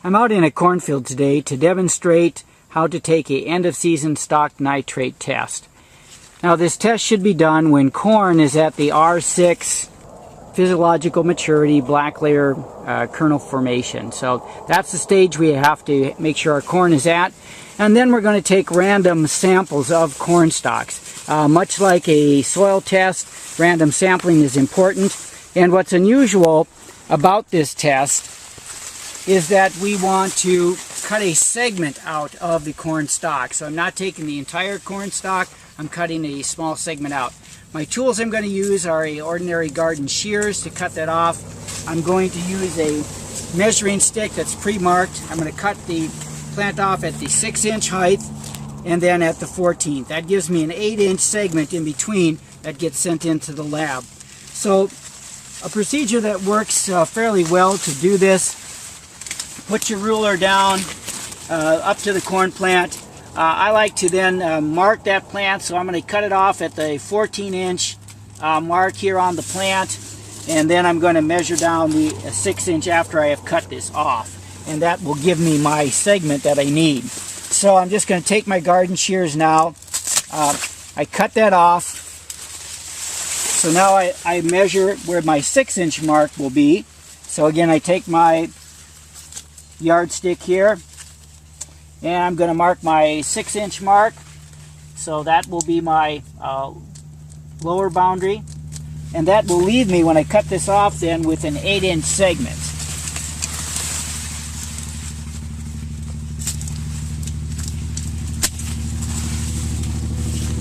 I'm out in a cornfield today to demonstrate how to take a end-of-season stalk nitrate test. Now this test should be done when corn is at the R6 physiological maturity black layer kernel formation. So that's the stage we have to make sure our corn is at. And then we're going to take random samples of corn stalks. Much like a soil test, random sampling is important. And what's unusual about this test is that we want to cut a segment out of the corn stalk. So I'm not taking the entire corn stalk, I'm cutting a small segment out. My tools I'm going to use are a ordinary garden shears to cut that off. I'm going to use a measuring stick that's pre-marked. I'm going to cut the plant off at the 6-inch height and then at the 14th. That gives me an 8-inch segment in between that gets sent into the lab. So a procedure that works fairly well to do this: put your ruler down up to the corn plant. I like to then mark that plant, so I'm going to cut it off at the 14-inch mark here on the plant, and then I'm going to measure down the 6-inch after I have cut this off, and that will give me my segment that I need. So I'm just going to take my garden shears now. I cut that off. So now I measure where my 6-inch mark will be. So again, I take my yardstick here and I'm going to mark my 6-inch mark. So that will be my lower boundary, and that will leave me, when I cut this off, then with an 8-inch segment.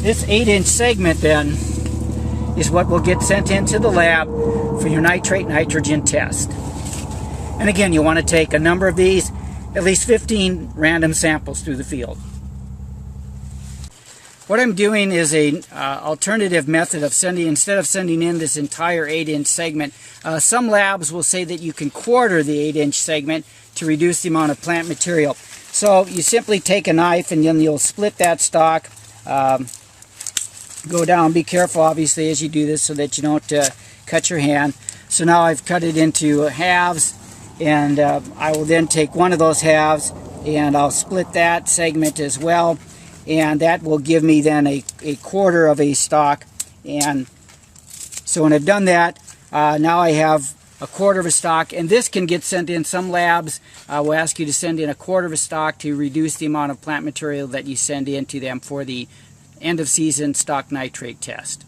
This 8-inch segment then is what will get sent into the lab for your nitrate nitrogen test. And again, you want to take a number of these, at least 15 random samples through the field. What I'm doing is an alternative method of sending, instead of sending in this entire 8-inch segment, some labs will say that you can quarter the 8-inch segment to reduce the amount of plant material. So you simply take a knife and then you'll split that stalk, go down. Be careful obviously as you do this so that you don't cut your hand. So now I've cut it into halves, and I will then take one of those halves and I'll split that segment as well, and that will give me then a quarter of a stalk. And so when I've done that, now I have a quarter of a stalk, and this can get sent in. Some labs will ask you to send in a quarter of a stalk to reduce the amount of plant material that you send in to them for the end of season stalk nitrate test.